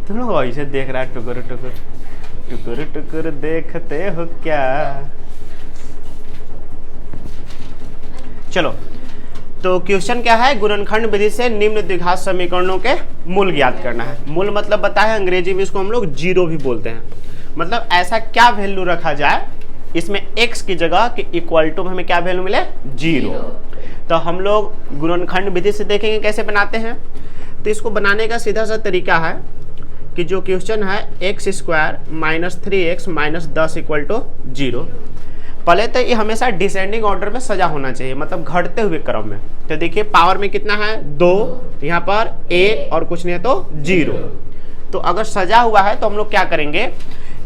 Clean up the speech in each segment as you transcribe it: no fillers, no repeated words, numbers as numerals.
तुम लोग ऐसे देख रहा है, टुकुर टुकुर टुकुर टुकुर देखते हो क्या। चलो, तो क्वेश्चन क्या है, गुणनखंड विधि से निम्न द्विघात समीकरणों के मूल ज्ञात करना है। मूल मतलब बताया, अंग्रेजी में इसको हम लोग जीरो भी बोलते हैं। मतलब ऐसा क्या वैल्यू रखा जाए इसमें x की जगह कि इक्वल टू में हमें क्या वैल्यू मिले, जीरो। तो हम लोग गुणनखंड विधि से देखेंगे कैसे बनाते हैं। तो इसको बनाने का सीधा सा तरीका है कि जो क्वेश्चन है x square minus 3x minus 10 equal to zero. पहले तो ये हमेशा डिसेंडिंग ऑर्डर में सजा होना चाहिए, मतलब घटते हुए क्रम में। तो देखिए पावर में कितना है, 2, यहाँ पर 1 और कुछ नहीं है तो 0। तो अगर सजा हुआ है तो हम लोग क्या करेंगे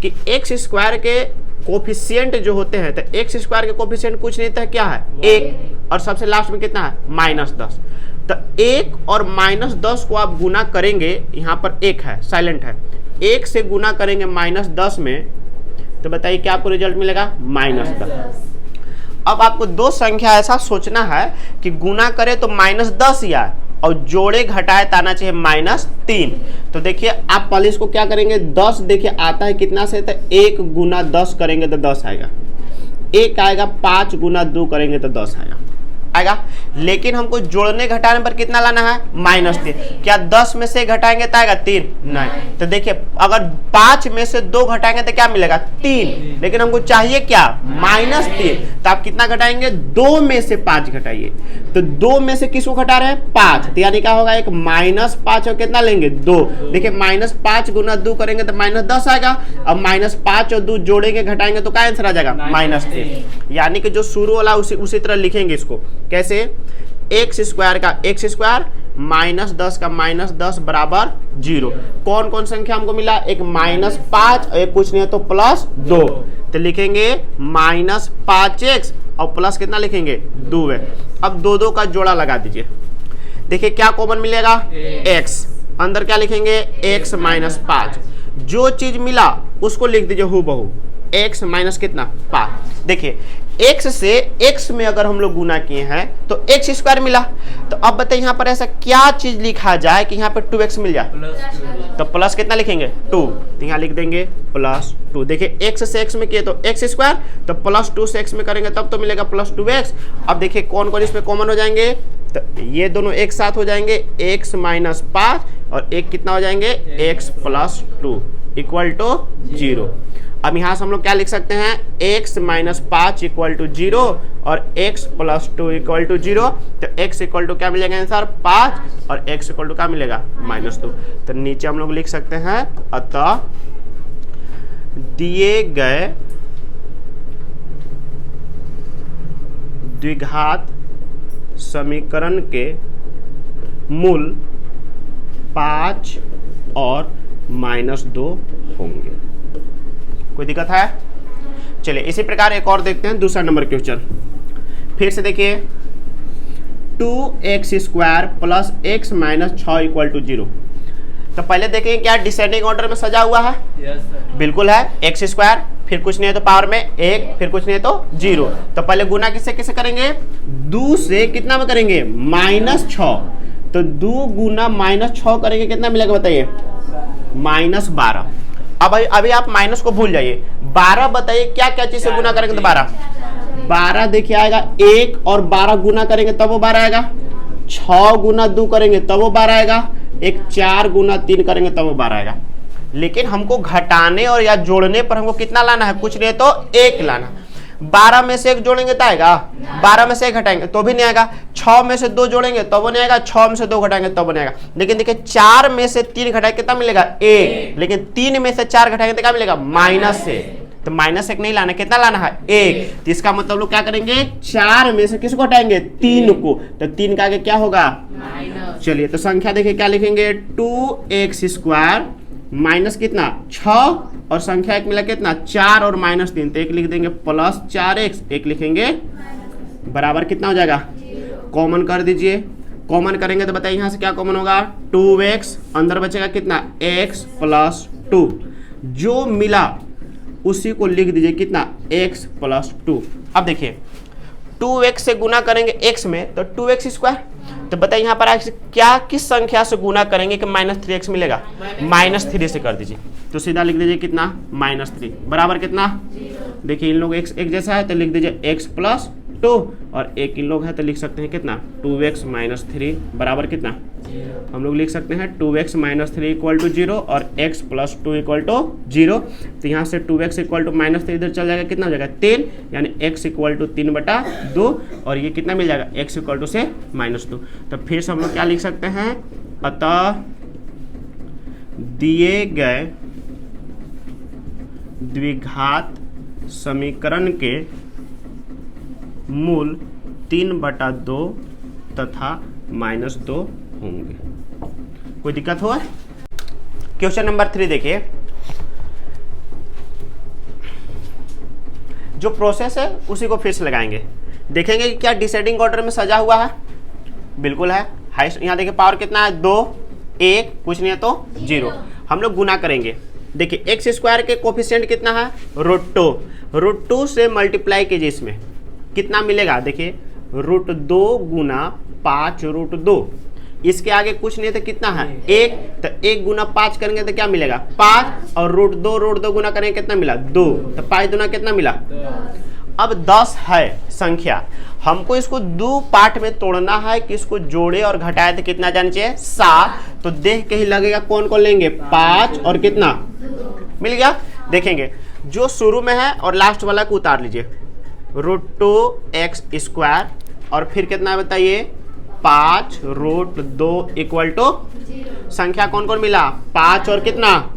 कि एक्स स्क्वायर के कोफिशिएंट जो होते हैं, तो एक्स स्क्वायर के कोफिशिएंट कुछ नहीं था, क्या है 1, और सबसे लास्ट में कितना है -10। तो 1 और -10 को आप गुना करेंगे, यहाँ पर 1 है साइलेंट है, 1 से गुना करेंगे -10 में, तो बताइए क्या आपको रिजल्ट मिलेगा, -10। अब आपको दो संख्या ऐसा सोचना है कि गुना करे तो -10 या और जोड़े घटाए तो आना चाहिए -3। तो देखिए आप पहले इसको क्या करेंगे, 10 देखिए आता है कितना से, तो 1 गुना 10 करेंगे तो 10 आएगा, 1 आएगा, 5 गुना 2 करेंगे तो 10 आएगा। लेकिन हमको जोड़ने घटाने पर कितना लाना है, -3। क्या 10 में से घटाएंगे तो आएगा 3? नहीं। तो देखिए अगर 5 में से 2 घटाएंगे तो क्या मिलेगा, 3। लेकिन हमको चाहिए क्या, -3। तो आप कितना घटाएंगे, 2 में से 5 घटाइए। तो 2 में से किसको घटा रहे हैं, 5। तो यानी क्या होगा, एक -5 और कितना लेंगे, 2। देखिए -5 गुना 2 करेंगे तो -10 आएगा। अब -5 और 2 जोड़ेंगे घटाएंगे तो क्या आंसर आ जाएगा, -3। यानी कि जो शुरू वाला उसी तरह लिखेंगे इसको। कैसे, एक्स स्क्वायर का एक्स स्क्वायर -10 का -10 बराबर 0। कौन कौन संख्या हमको मिला, एक -5 और एक कुछ नहीं है तो +2। तो लिखेंगे -5x और प्लस कितना लिखेंगे, 2x। अब 2 का जोड़ा लगा दीजिए, देखिए क्या कॉमन मिलेगा, x। अंदर क्या लिखेंगे, x -5। जो चीज मिला उसको लिख दीजिए हूबहू, x माइनस कितना, 5। देखिए x से x में अगर हम लोग गुना किए हैं तो x स्क्वायर मिला। तो अब बताइए यहाँ पर ऐसा क्या चीज लिखा जाए कि यहाँ पर 2x मिल जाए। तो प्लस कितना लिखेंगे, 2। तो यहाँ लिख देंगे +2। देखिए x से x में किए तो x स्क्वायर, तो +2 से x में करेंगे तब तो मिलेगा +2x। अब देखिए कौन कौन इसमें कॉमन हो जाएंगे, तो ये दोनों एक साथ हो जाएंगे, x -5 और एक कितना हो जाएंगे, x +2 इक्वल टू 0। अब यहाँ से हम लोग क्या लिख सकते हैं, x -5 इक्वल टू 0 और x +2 इक्वल टू 0। तो x इक्वल टू क्या मिलेगा आंसर, 5 और x इक्वल टू क्या मिलेगा, -2। तो नीचे हम लोग लिख सकते हैं, अतः दिए गए द्विघात समीकरण के मूल 5 और -2 होंगे। कोई दिक्कत है? चलिए इसी प्रकार एक और देखते हैं, दूसरा नंबर क्वेश्चन। फिर से देखिए 2x square plus x minus 6 equal to 0। तो पहले देखेंगे क्या डिसेंडिंग ऑर्डर में सजा हुआ है, बिल्कुल है, x स्क्वायर फिर कुछ नहीं है तो पावर में 1 फिर कुछ नहीं है तो 0। तो पहले गुना किससे किससे करेंगे, 2 से कितना में करेंगे, -6। तो 2 गुना -6 करेंगे कितना मिलेगा बताइए, -12। अब अभी आप माइनस को भूल जाइए, 12 बताइए क्या क्या चीज से गुना करेंगे तो 12 देखिए आएगा, 1 और 12 गुना करेंगे तब वो 12 आएगा, 6 गुना 2 करेंगे तब वो 12 आएगा, एक 4 गुना 3 करेंगे तब वो 12 आएगा। लेकिन हमको घटाने और या जोड़ने पर हमको कितना लाना है, कुछ नहीं तो 1 लाना। 12 में से 1 जोड़ेंगे तो आएगा, 12 में से 1 घटाएंगे तो भी नहीं आएगा, 6 में से 2 जोड़ेंगे तो वो नहीं आएगा, 6 में से 2 घटाएंगे तो वो नहीं आएगा। लेकिन देखिए 4 में से 3 घटाए कितना मिलेगा, 1। लेकिन 3 में से 4 घटाएंगे तो क्या मिलेगा, -1। तो -1 नहीं लाना, कितना लाना है, 1। तो इसका मतलब लोग क्या करेंगे, 4 में से किसको हटाएंगे, 3 को। तो 3 का आगे क्या होगा, चलिए तो संख्या देखिए क्या लिखेंगे, 2x स्क्वायर माइनस कितना 6 और संख्या एक मिला कितना 4 और -3। तो एक लिख देंगे +4x, एक लिखेंगे बराबर कितना हो जाएगा, कॉमन कर दीजिए। कॉमन करेंगे तो बताइए यहाँ से क्या कॉमन होगा, 2x, अंदर बचेगा कितना x +2। जो मिला उसी को लिख दीजिए कितना, x +2। अब देखिए 2x से गुना करेंगे x में तो 2x स्क्वायर, तो बताइए यहाँ पर क्या किस संख्या से गुना करेंगे कि -3x मिलेगा? -3 से कर दीजिए, तो सीधा लिख दीजिए कितना? -3 बराबर कितना? देखिए इन लोग x एक जैसा है तो लिख दीजिए x + 2 और एक इन लोग है तो लिख सकते हैं कितना? 2x - 3 बराबर कितना? हम लोग लिख सकते हैं 2x - 3 = 0 और x + 2 = 0। तो यहाँ से 2x = -3 इधर चल जाएगा, कितना हो जाएगा? 3, यानी x = 3/2 और ये कितना मिल जाएगा? x = से -2। तो फिर से हम लोग क्या लिख सकते हैं? अतः दिए गए द्विघात समीकरण के मूल 3/2 तथा -2 होंगे। कोई दिक्कत हो? क्वेश्चन नंबर 3 देखिए, जो प्रोसेस है उसी को फिर से लगाएंगे, देखेंगे कि क्या डिसेंडिंग ऑर्डर में सजा हुआ है। बिल्कुल है। हाईएस्ट यहाँ देखिए पावर कितना है? 2, 1, कुछ नहीं है तो 0। हम लोग गुना करेंगे। देखिए x² के कोफिशिएंट कितना है? √2 से मल्टीप्लाई कीजिए, इसमें कितना मिलेगा? देखिए √2 गुना 5√2, इसके आगे कुछ नहीं तो कितना है? 1, तो 1 गुना 5 करेंगे तो क्या मिलेगा? 5 और √2 गुना करेंगे कितना मिला? 2, तो 5 दूना कितना मिला? 10। अब 10 है संख्या, हमको इसको 2 पार्ट में तोड़ना है कि इसको जोड़े और घटाए तो कितना जाना चाहिए? 7। तो देख के ही लगेगा कौन कौन लेंगे? 5 और कितना मिल गया? देखेंगे जो शुरू में है और लास्ट वाला को उतार लीजिए, √2x² और फिर कितना बताइए? 5√2 = संख्या कौन कौन मिला? 5 और कितना?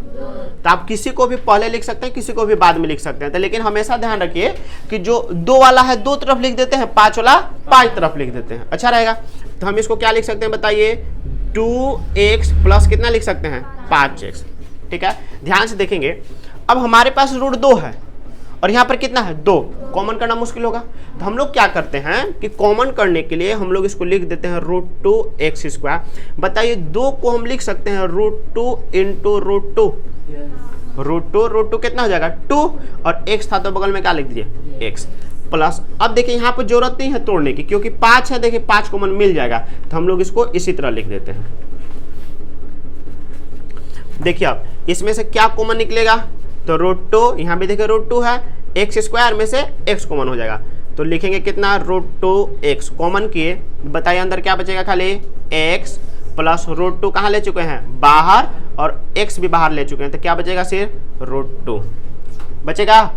तो आप किसी को भी पहले लिख सकते हैं, किसी को भी बाद में लिख सकते हैं, तो लेकिन हमेशा ध्यान रखिए कि जो 2 वाला है 2 तरफ लिख देते हैं, 5 वाला 5 तरफ लिख देते हैं, अच्छा रहेगा। तो हम इसको क्या लिख सकते हैं बताइए? 2x + कितना लिख सकते हैं? 5x। ठीक है, ध्यान से देखेंगे। अब हमारे पास √2 है और यहाँ पर कितना है? 2। कॉमन करना मुश्किल होगा, तो हम लोग क्या करते हैं कि कॉमन करने के लिए हम लोग इसको लिख देते हैं √2x²। बताइए 2 को हम लिख सकते हैं √2 × √2। √2 कितना हो जाएगा? 2 और x था तो बगल में क्या लिख दीजिए? x plus. अब देखिए यहाँ पर जरूरत नहीं है तोड़ने की, क्योंकि 5 है, देखिए 5 कॉमन मिल जाएगा, तो हम लोग इसको इसी तरह लिख देते हैं। देखिए अब इसमें से क्या कॉमन निकलेगा? तो √2, यहाँ भी देखिए √2 है, x² में से x कॉमन हो जाएगा, तो लिखेंगे कितना? √2x कॉमन किए, बताइए अंदर क्या बचेगा? खाली x प्लस √2 कहाँ ले चुके हैं? बाहर, और x भी बाहर ले चुके हैं, तो क्या बचेगा? सिर्फ √2 बचेगा।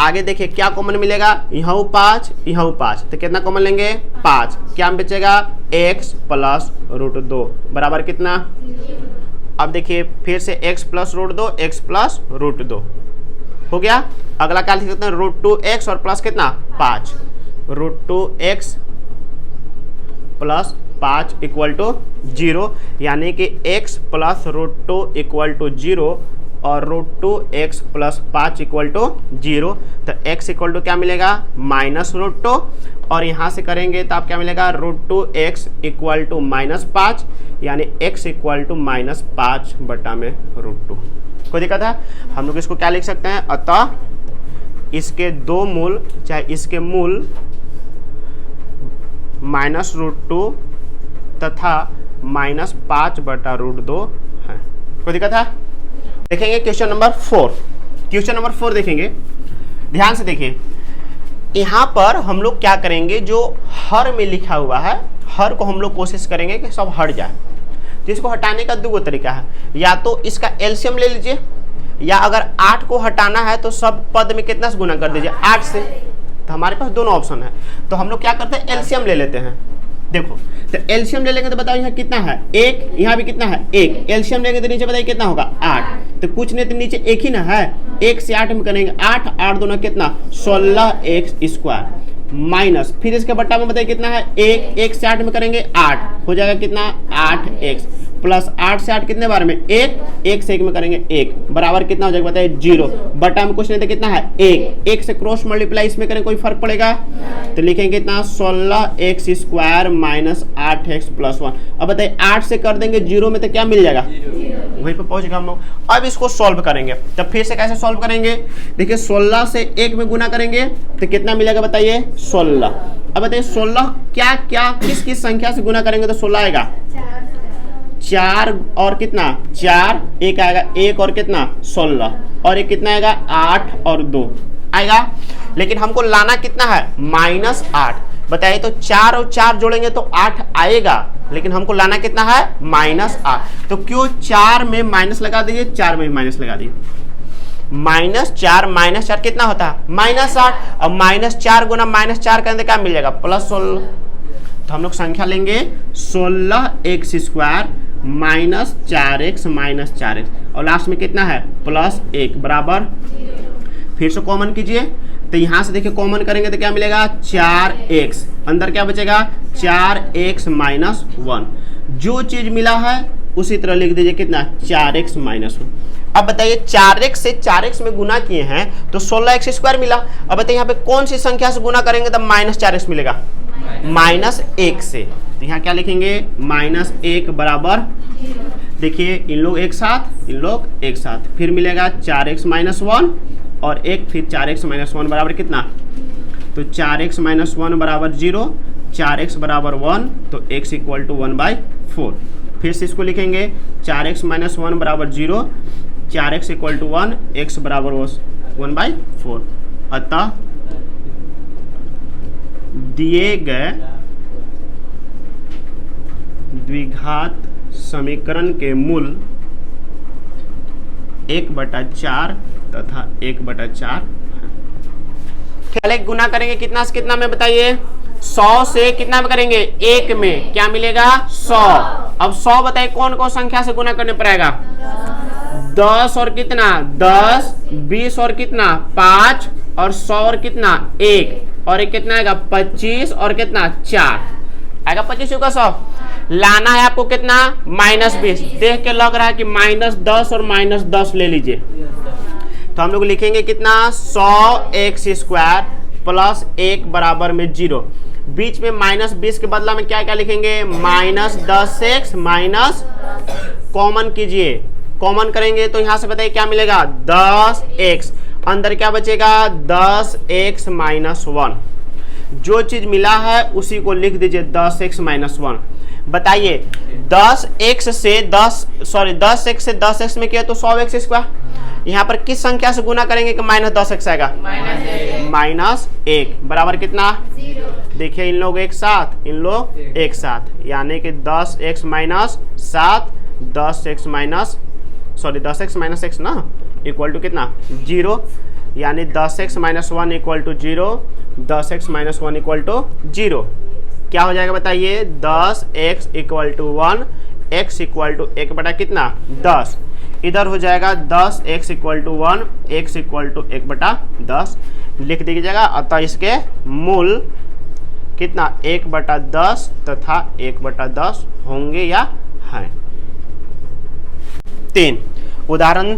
आगे देखिए क्या कॉमन मिलेगा? यहाँ 5, यहाँ 5, तो कितना कॉमन लेंगे? 5। क्या बचेगा? x प्लस √2 बराबर कितना? अब देखिए फिर से x + √2, x + √2 हो गया। अगला क्या लिख सकते हैं? √2x और प्लस कितना? 5। √2x + 5 = 0, यानी कि x + √2 = 0 और √2x + 5 = 0। तो x = क्या मिलेगा? -√2, और यहाँ से करेंगे तो आप क्या मिलेगा? √2x = -5, यानी x = -5/√2। कोई दिक्कत है? हम लोग इसको क्या लिख सकते हैं? अतः इसके 2 मूल, चाहे इसके मूल -√2 तथा -5/√2 है। कोई दिक्कत है? देखेंगे क्वेश्चन नंबर 4। क्वेश्चन नंबर 4 देखेंगे, ध्यान से देखिए। यहाँ पर हम लोग क्या करेंगे? जो हर में लिखा हुआ है, हर को हम लोग कोशिश करेंगे कि सब हट जाए। तो इसको हटाने का 2 तरीका है, या तो इसका एलसीएम ले लीजिए, या अगर 8 को हटाना है तो सब पद में कितना से गुना कर दीजिए? 8 से। तो हमारे पास दोनों ऑप्शन है, तो हम लोग क्या करते हैं? एलसीएम ले लेते हैं। देखो तो एलसीएम ले लेंगे तो बताओ यहाँ कितना है? 1, यहाँ भी कितना है? 1। एलसीएम लेंगे तो नीचे बताइए कितना होगा? 8। तो कुछ नहीं तो नीचे 1 ही ना है, 1 से 8 में करेंगे 8, 8 दूना कितना? 16x² माइनस, फिर इसके बट्टा में बताइए कितना है? 1, 1 से 8 में करेंगे 8, हो जाएगा कितना? 8x प्लस 8 से 8 कितने बार में 1, 1 से 1 में करेंगे 1 बराबर कितना हो जाएगा बताइए 0, बटा में कुछ नहीं था कितना है 1, 1 से क्रॉस मल्टीप्लाई इसमें करें कोई फर्क पड़ेगा, तो लिखेंगे कितना 16x square minus 8x plus 1। अब बताइए 8 से कर देंगे 0 में तो क्या मिल जाएगा, वहीं पे पहुंच गए हम लोग। अब इसको सॉल्व करेंगे, तब फिर से कैसे सॉल्व करेंगे, देखिए 16 से 1 में गुना करेंगे तो कितना मिलेगा बताइए 16। अब बताइए 16 क्या क्या किस किस संख्या से गुना करेंगे तो 16 आएगा, 4 और कितना 4, एक आएगा 1 और कितना 16, और एक कितना आएगा 8 और 2 आएगा। लेकिन हमको लाना कितना है -8, बताइए तो 4 और 4 जोड़ेंगे तो 8 आएगा, लेकिन हमको लाना कितना है -8। तो क्यों 4 में माइनस लगा दीजिए, 4 में माइनस लगा दीजिए, -4 कितना होता है -8, अब -4 गुना -4 करने क्या मिल जाएगा +16। तो हम लोग संख्या लेंगे 16x square minus 4x minus 4x, और लास्ट में कितना है +1 बराबर, फिर से कॉमन कीजिए, तो यहाँ से देखिए कॉमन करेंगे तो क्या मिलेगा 4x, अंदर क्या बचेगा 4x माइनस 1, जो चीज मिला है उसी तरह लिख दीजिए कितना 4x माइनस 1। अब बताइए 4x से 4x में गुना किए हैं तो 16x स्क्वायर मिला। अब बताइए यहाँ पे कौन सी संख्या से गुना करेंगे तब -4x मिलेगा, -1 से, तो यहाँ क्या लिखेंगे -1 बराबर, देखिए इन लोग एक साथ इन लोग एक साथ, फिर मिलेगा 4x माइनस 1 और 1, फिर 4x माइनस 1 बराबर कितना, तो 4x माइनस 1 बराबर 0, 4x बराबर 1, तो x इक्वल टू 1/4। फिर से इसको लिखेंगे 4x माइनस 1 बराबर 0, 4x इक्वल टू 1, x बराबर 1/4। अतः दिए गए द्विघात समीकरण के मूल 1/4 तथा 1/4। गुना करेंगे कितना से कितना में बताइए, 100 से कितना में करेंगे 1 में, क्या मिलेगा 100। अब 100 बताइए कौन कौन संख्या से गुना करने पड़ेगा, 10 और कितना 10, 20 और कितना 5, और 100 और कितना 1, और एक कितना आएगा 25 और कितना 4 आएगा, 25 का 100। लाना है आपको कितना -20, देख के लग रहा है कि -10 और -10 ले लीजिए, तो हम लोग लिखेंगे कितना 100x स्क्वायर प्लस 1 बराबर में 0, बीच में -20 के बदला में क्या क्या लिखेंगे -10x माइनस, कॉमन कीजिए, कॉमन करेंगे तो यहां से बताइए क्या मिलेगा 10x, अंदर क्या बचेगा 10x माइनस 1, जो चीज मिला है उसी को लिख दीजिए 10x माइनस 1। बताइए 10x से 10x में किया तो 100x स्क्वायर, यहाँ पर किस संख्या से गुना करेंगे कि -10x आएगा, -1 बराबर कितना 0। देखिए इन लोग एक साथ इन लोग एक साथ, यानी कि 10x minus 7, 10x minus x ना इक्वल टू कितना 0, यानी 10x minus 1 equal to 0, 10x minus 1 equal to 0। क्या हो जाएगा बताइए 10x equal to 1, x equal to 1 बटा कितना 10, इधर हो जाएगा 10x equal to 1, x equal to 1 बटा 10 लिख दीजिएगा। अतः इसके मूल कितना 1/10 तथा 1/10 होंगे या हैं। 3 उदाहरण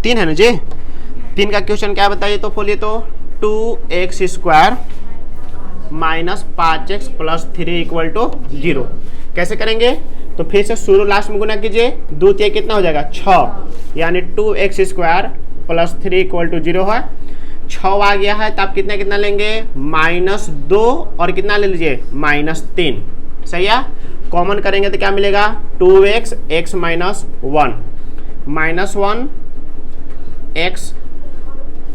3 है ना जी, 3 का क्वेश्चन क्या बताइए तो बोलिए तो 2x square minus 5x plus 3 equal to 0 कैसे करेंगे, तो फिर से शुरू लास्ट में गुना कीजिए, 2 3 कितना हो जाएगा 6, यानी 2x square plus 3 equal to 0 है, 6 आ गया है तो आप कितना कितना लेंगे -2 और कितना ले लीजिए -3, सही है। कॉमन करेंगे तो क्या मिलेगा 2x x माइनस 1 x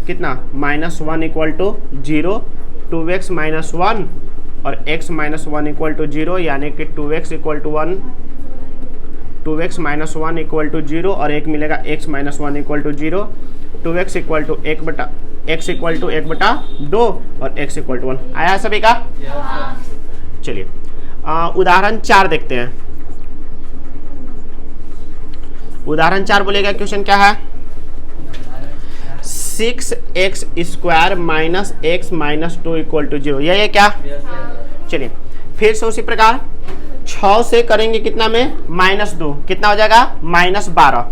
कितना -1 इक्वल टू 0, 2x माइनस 1 और x माइनस 1 इक्वल टू 0, यानी कि 2x equal to 1, 2x minus 1 equal to 0 और एक मिलेगा x minus 1 equal to 0, 2x equal to 1/x equal to 1/2 और x इक्वल टू 1 आया सभी का। चलिए उदाहरण 4 देखते हैं। उदाहरण 4 बोलेगा क्वेश्चन क्या है, 6x square minus x minus 2 equal to 0, यही है क्या। चलिए फिर से उसी प्रकार 6 से करेंगे कितना में -2, कितना हो जाएगा -12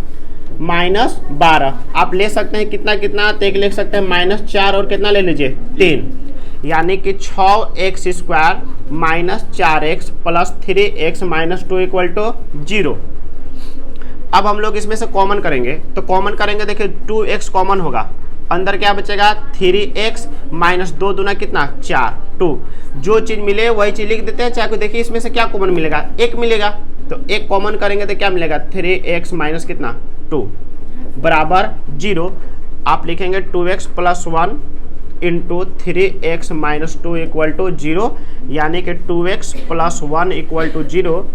आप ले सकते हैं कितना कितना, तो एक ले सकते हैं -4 और कितना ले लीजिए 3, यानी कि 6x² -4x प्लस 3x -2 = 0। अब हम लोग इसमें से कॉमन करेंगे, तो कॉमन करेंगे देखिए 2x कॉमन होगा, अंदर क्या बचेगा 3x -2 दूना कितना 4 2, जो चीज़ मिले वही चीज़ लिख देते हैं। चाहे देखिए इसमें से क्या कॉमन मिलेगा, 1 मिलेगा, तो 1 कॉमन करेंगे तो क्या मिलेगा 3x माइनस कितना 2 बराबर 0। आप लिखेंगे 2x + 1 इंटू 3x - 2 = 0, यानी कि 2x + 1 = 0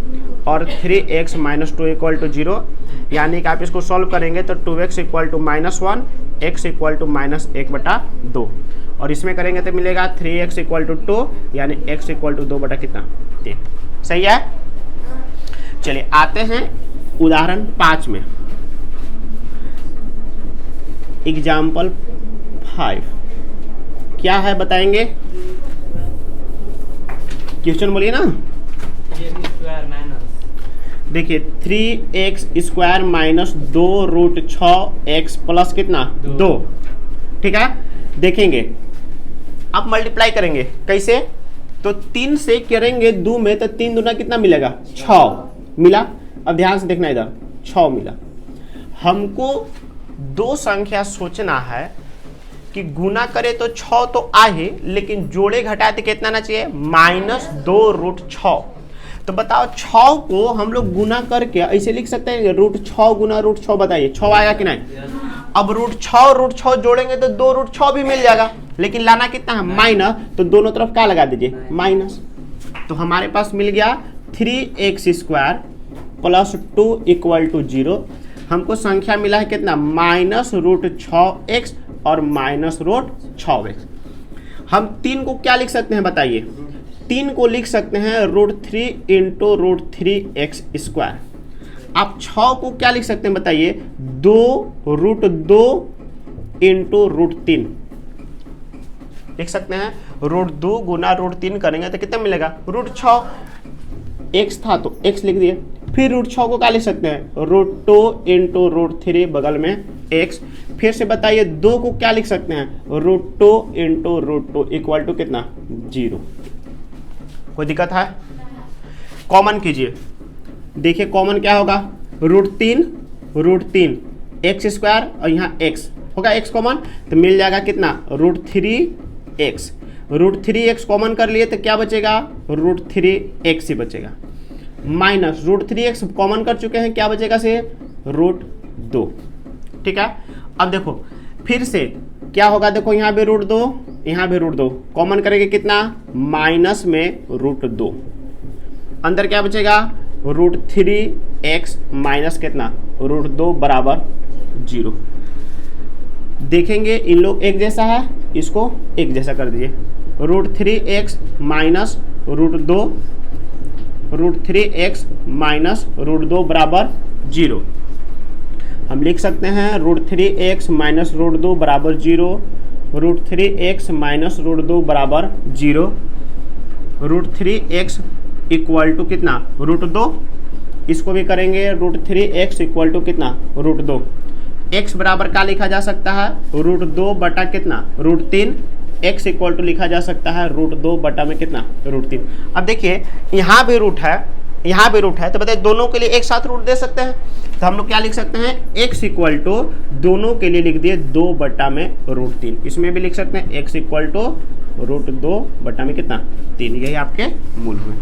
और 3x - 2 = 0, यानी कि आप इसको सॉल्व करेंगे तो 2x = -1, x = -1/2 और इसमें करेंगे तो मिलेगा 3x = 2, यानी x = 2 बटा कितना 3। सही है। चलिए आते हैं उदाहरण 5 में। एग्जाम्पल 5 क्या है बताएंगे, क्वेश्चन बोलिए ना। देखिए 3x² - 2√6x प्लस कितना 2, ठीक है। देखेंगे आप मल्टीप्लाई करेंगे कैसे, तो 3 से करेंगे 2 में, तो 3 दूना कितना मिलेगा 6 मिला। अब ध्यान से देखना, इधर 6 मिला। हमको दो संख्या सोचना है कि गुना करे तो 6 तो आ ही, लेकिन जोड़े घटाए तो कितना ना चाहिए -2√6। तो बताओ 6 को हम लोग गुना करके ऐसे लिख सकते हैं √6 गुना √6, बताइए 6 आएगा कि नहीं। अब √6 जोड़ेंगे तो 2√6 भी मिल जाएगा, लेकिन लाना कितना है माइनस, तो दोनों तरफ क्या लगा दीजिए माइनस। तो हमारे पास मिल गया 3x² + 2 = 0। हमको संख्या मिला है कितना -√6x और -√6x। हम 3 को क्या लिख सकते हैं बताइए, 3 को लिख सकते हैं √3 × √3x²। आप 6 को क्या लिख सकते हैं बताइए 2√2 × √3 लिख सकते हैं। √2 गुना √3 करेंगे तो कितना मिलेगा √6, x था तो x लिख दिए। फिर √6 को क्या लिख सकते हैं √2 × √3 बगल में x। फिर से बताइए 2 को क्या लिख सकते हैं √2 × √2 = कितना 0। कोई दिक्कत है, कॉमन कीजिए। देखिए कॉमन क्या होगा √3 x² और यहाँ x होगा, x कॉमन तो मिल जाएगा कितना √3x। √3x कॉमन कर लिए तो क्या बचेगा √3x ही बचेगा, माइनस √3x कॉमन कर चुके हैं, क्या बचेगा से √2, ठीक है। अब देखो फिर से क्या होगा, देखो यहाँ भी √2 यहाँ भी √2 कॉमन करेंगे कितना माइनस में √2, अंदर क्या बचेगा √3x माइनस कितना √2 बराबर 0। देखेंगे इन लोग एक जैसा है, इसको एक जैसा कर दीजिए। √3x माइनस √2 √3x माइनस √2 बराबर 0। हम लिख सकते हैं √3x माइनस √2 बराबर 0, √3x माइनस √2 बराबर 0, √3x = कितना √2। इसको भी करेंगे √3x = कितना √2। x बराबर क्या लिखा जा सकता है √2 बटा कितना √3। x = लिखा जा सकता है √2 बटा में कितना √3। अब देखिए यहाँ भी रूट है यहाँ भी रूट है, तो बताइए दोनों के लिए एक साथ रूट दे सकते हैं। तो हम लोग क्या लिख सकते हैं x = दोनों के लिए लिख दिए 2 बटा में √3। इसमें भी लिख सकते हैं x = √2 बटा में कितना 3। यही आपके मूल हुए।